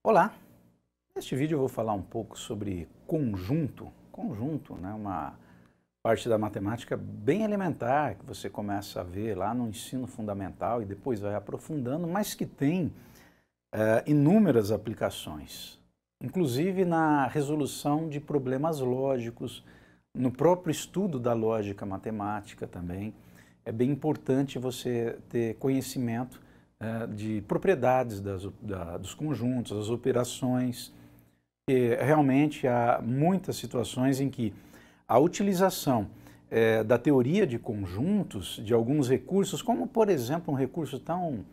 Olá! Neste vídeo eu vou falar um pouco sobre conjunto. Conjunto, né? Uma parte da matemática bem elementar que você começa a ver lá no ensino fundamental e depois vai aprofundando, mas que tem inúmeras aplicações, inclusive na resolução de problemas lógicos, no próprio estudo da lógica matemática também. É bem importante você ter conhecimento de propriedades dos conjuntos, das operações, e realmente há muitas situações em que a utilização da teoria de conjuntos, de alguns recursos, como por exemplo um recurso tão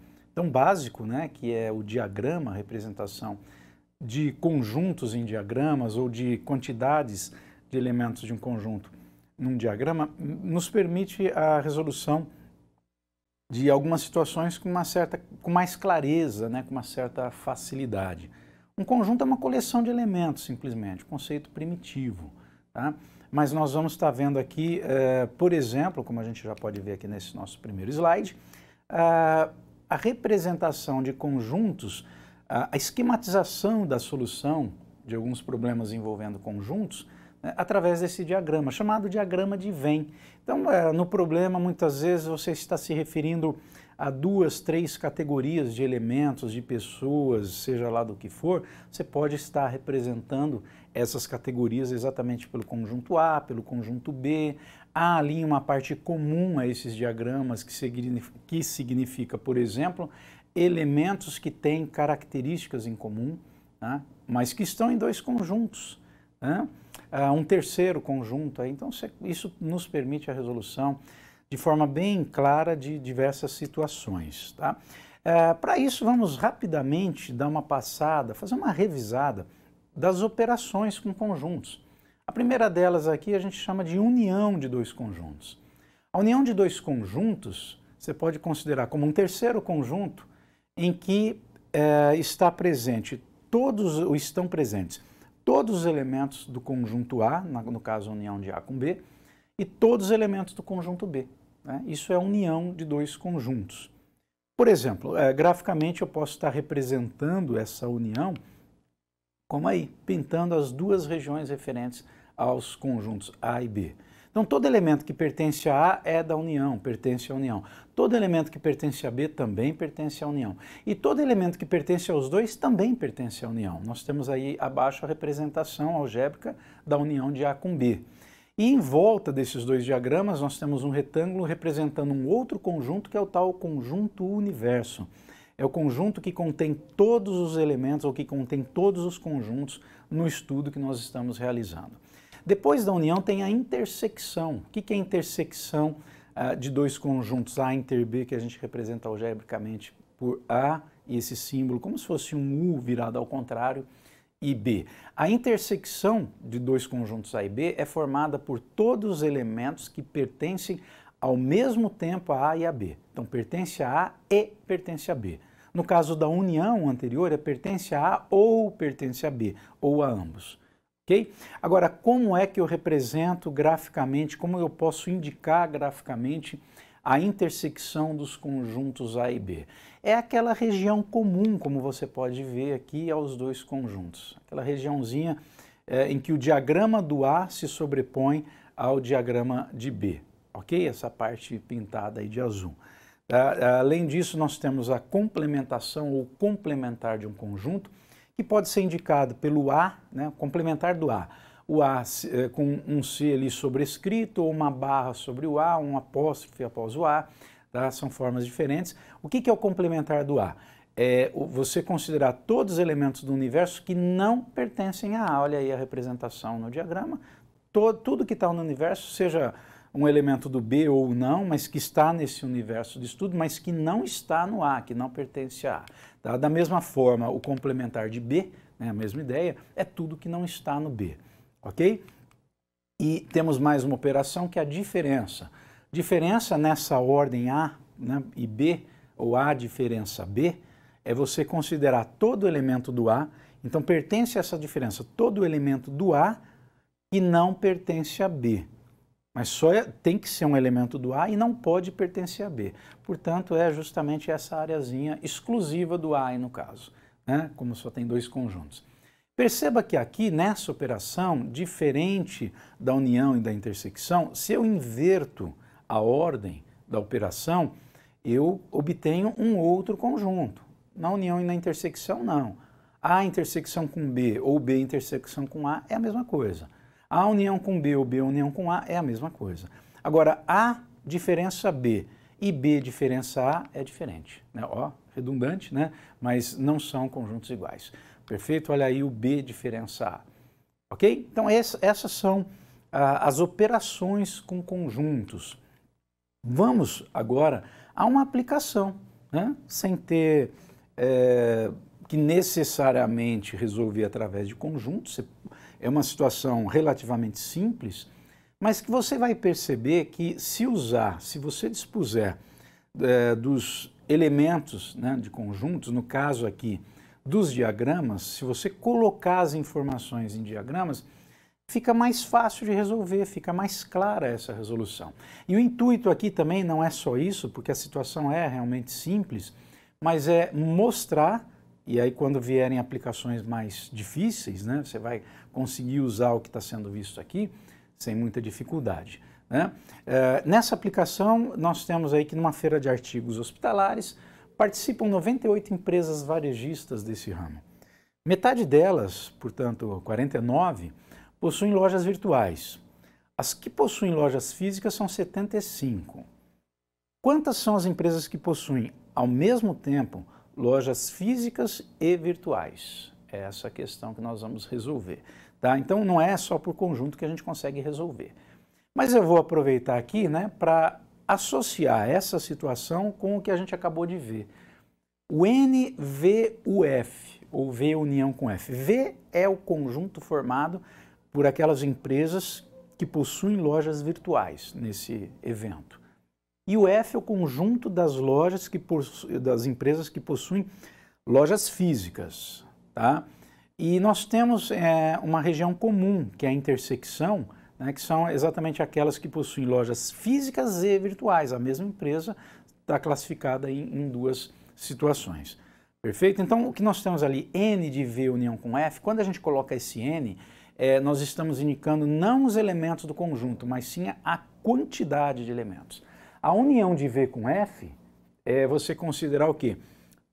básico, né, que é o diagrama, a representação de conjuntos em diagramas ou de quantidades de elementos de um conjunto num diagrama, nos permite a resolução de algumas situações com mais clareza, né, com uma certa facilidade. Um conjunto é uma coleção de elementos, simplesmente, um conceito primitivo. Tá? Mas nós vamos estar vendo aqui, por exemplo, como a gente já pode ver aqui nesse nosso primeiro slide, a representação de conjuntos, a esquematização da solução de alguns problemas envolvendo conjuntos, né, através desse diagrama, chamado diagrama de Venn. Então, no problema, muitas vezes você está se referindo a 2, 3 categorias de elementos, de pessoas, seja lá do que for, você pode estar representando essas categorias exatamente pelo conjunto A, pelo conjunto B. Há ali uma parte comum a esses diagramas que significa, por exemplo, elementos que têm características em comum, né, mas que estão em 2 conjuntos, né? Um terceiro conjunto. Então, isso nos permite a resolução de forma bem clara de diversas situações. Tá? Para isso, vamos rapidamente dar uma passada, fazer uma revisada das operações com conjuntos. A primeira delas aqui a gente chama de união de 2 conjuntos. A união de 2 conjuntos você pode considerar como um terceiro conjunto em que estão presentes todos os elementos do conjunto A, no caso a união de A com B, e todos os elementos do conjunto B. Né? Isso é a união de 2 conjuntos. Por exemplo, graficamente eu posso estar representando essa união como aí, pintando as 2 regiões referentes aos conjuntos A e B. Então, todo elemento que pertence a A é da união, pertence à união. Todo elemento que pertence a B também pertence à união. E todo elemento que pertence aos 2 também pertence à união. Nós temos aí abaixo a representação algébrica da união de A com B. E em volta desses 2 diagramas nós temos um retângulo representando um outro conjunto que é o tal conjunto universo. É o conjunto que contém todos os elementos ou que contém todos os conjuntos no estudo que nós estamos realizando. Depois da união tem a intersecção. O que é a intersecção de 2 conjuntos A inter B, que a gente representa algebricamente por A e esse símbolo como se fosse um U virado ao contrário, e B. A intersecção de 2 conjuntos A e B é formada por todos os elementos que pertencem ao mesmo tempo a A e a B. Então, pertence a A e pertence a B. No caso da união anterior, pertence a A ou pertence a B, ou a ambos. Okay? Agora, como é que eu represento graficamente, como eu posso indicar graficamente a intersecção dos conjuntos A e B? É aquela região comum, como você pode ver aqui, aos 2 conjuntos. Aquela regiãozinha em que o diagrama do A se sobrepõe ao diagrama de B. Ok? Essa parte pintada aí de azul. Além disso, nós temos a complementação ou complementar de um conjunto, que pode ser indicado pelo A, né, complementar do A. O A com um C ali sobrescrito, ou uma barra sobre o A, um apóstrofe após o A, tá? São formas diferentes. O que é o complementar do A? É você considerar todos os elementos do universo que não pertencem a A. Olha aí a representação no diagrama. Tudo que está no universo, seja um elemento do B ou não, mas que está nesse universo de estudo, mas que não está no A, que não pertence a A. Tá? Da mesma forma, o complementar de B, né, a mesma ideia, é tudo que não está no B. Ok? E temos mais uma operação que é a diferença. Diferença nessa ordem A, né, e B, ou A diferença B, é você considerar todo elemento do A, então pertence a essa diferença todo elemento do A que não pertence a B. Mas só tem que ser um elemento do A e não pode pertencer a B. Portanto, é justamente essa areazinha exclusiva do A, no caso. né, como só tem dois conjuntos. Perceba que aqui, nessa operação, diferente da união e da intersecção, se eu inverto a ordem da operação, eu obtenho um outro conjunto. Na união e na intersecção, não. A intersecção com B ou B intersecção com A é a mesma coisa. A união com B ou B união com A é a mesma coisa. Agora, A diferença B e B diferença A é diferente, né? Ó, redundante, né? Mas não são conjuntos iguais. Perfeito? Olha aí o B diferença A. Ok? Então, essas são as operações com conjuntos. Vamos agora a uma aplicação, né? Sem ter que necessariamente resolver através de conjuntos. É uma situação relativamente simples, mas que você vai perceber que se você dispuser dos elementos, né, de conjuntos, no caso aqui dos diagramas, se você colocar as informações em diagramas, fica mais fácil de resolver, fica mais clara essa resolução. E o intuito aqui também não é só isso, porque a situação é realmente simples, mas é mostrar, e aí quando vierem aplicações mais difíceis, né, você vai conseguir usar o que está sendo visto aqui sem muita dificuldade, né? Nessa aplicação, nós temos aí que numa feira de artigos hospitalares participam 98 empresas varejistas desse ramo. Metade delas, portanto 49, possuem lojas virtuais. As que possuem lojas físicas são 75. Quantas são as empresas que possuem, ao mesmo tempo, lojas físicas e virtuais? É essa a questão que nós vamos resolver, tá? Então, não é só por conjunto que a gente consegue resolver. Mas eu vou aproveitar aqui, né, para associar essa situação com o que a gente acabou de ver. O NVUF, ou V união com F. V é o conjunto formado por aquelas empresas que possuem lojas virtuais nesse evento. E o F é o conjunto das lojas das empresas que possuem lojas físicas, tá? E nós temos uma região comum, que é a intersecção, né, que são exatamente aquelas que possuem lojas físicas e virtuais. A mesma empresa está classificada em duas situações. Perfeito? Então, o que nós temos ali, N de V união com F, quando a gente coloca esse N, nós estamos indicando não os elementos do conjunto, mas sim a quantidade de elementos. A união de V com F é você considerar o quê?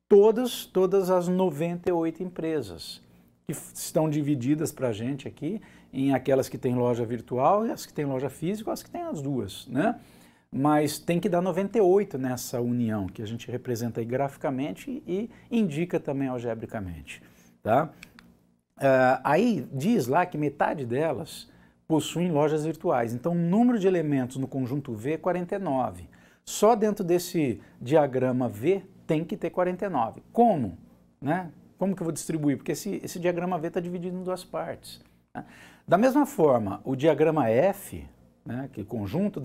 Todas as 98 empresas que estão divididas para a gente aqui em aquelas que têm loja virtual e as que têm loja física, as que têm as duas, né? Mas tem que dar 98 nessa união, que a gente representa aí graficamente e indica também algebricamente, tá? Aí diz lá que metade delas possuem lojas virtuais. Então, o número de elementos no conjunto V é 49. Só dentro desse diagrama V tem que ter 49. Como? Né? Como que eu vou distribuir? Porque esse diagrama V está dividido em duas partes, né? Da mesma forma, o diagrama F, né, que é o conjunto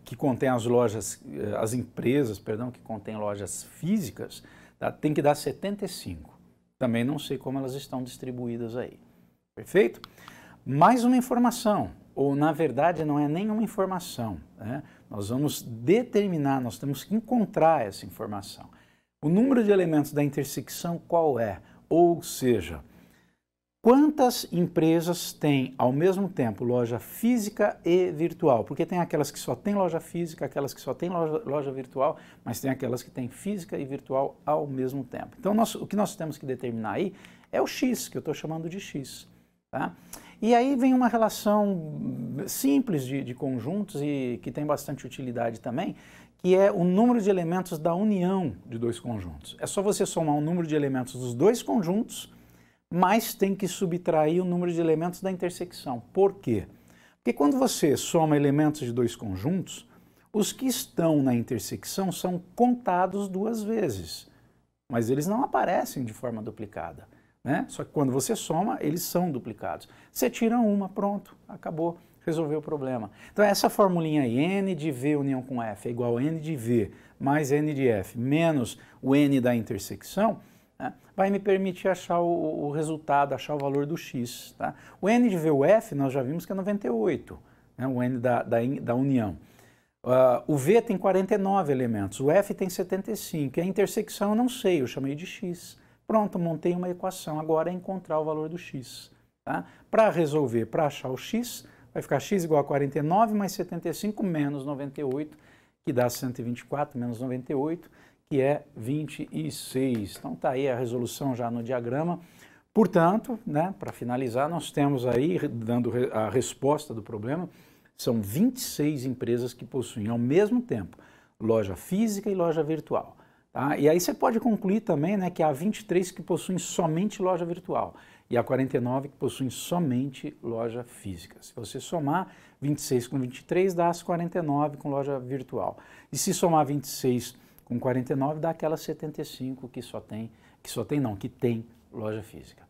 que contém as empresas, perdão, que contém lojas físicas, tá, tem que dar 75. Também não sei como elas estão distribuídas aí. Perfeito? Mais uma informação, ou na verdade não é nenhuma informação, né? Nós vamos determinar, nós temos que encontrar essa informação. O número de elementos da intersecção qual é? Ou seja, quantas empresas têm ao mesmo tempo loja física e virtual? Porque tem aquelas que só têm loja física, aquelas que só têm loja virtual, mas tem aquelas que têm física e virtual ao mesmo tempo. Então, o que nós temos que determinar aí é o X, que eu estou chamando de X, tá? E aí vem uma relação simples de conjuntos e que tem bastante utilidade também, que é o número de elementos da união de dois conjuntos. É só você somar o número de elementos dos dois conjuntos, mas tem que subtrair o número de elementos da intersecção. Por quê? Porque quando você soma elementos de dois conjuntos, os que estão na intersecção são contados duas vezes, mas eles não aparecem de forma duplicada, né? Só que quando você soma, eles são duplicados. Você tira uma, pronto, acabou, resolveu o problema. Então essa formulinha aí, N de V união com F é igual a N de V mais N de F menos o N da intersecção, né, vai me permitir achar o resultado, achar o valor do X. Tá? O N de VUF nós já vimos que é 98, né, o N da união. O V tem 49 elementos, o F tem 75, e a intersecção eu não sei, eu chamei de X. Pronto, montei uma equação, agora é encontrar o valor do X. Tá? Para resolver, para achar o X, vai ficar X igual a 49 mais 75 menos 98, que dá 124 menos 98, que é 26. Então tá aí a resolução já no diagrama. Portanto, né, para finalizar, nós temos aí, dando a resposta do problema, são 26 empresas que possuem ao mesmo tempo loja física e loja virtual. Tá? E aí você pode concluir também, né, que há 23 que possuem somente loja virtual e há 49 que possuem somente loja física. Se você somar 26 com 23, dá as 49 com loja virtual. E se somar 26 com 49, dá aquelas 75 que tem loja física.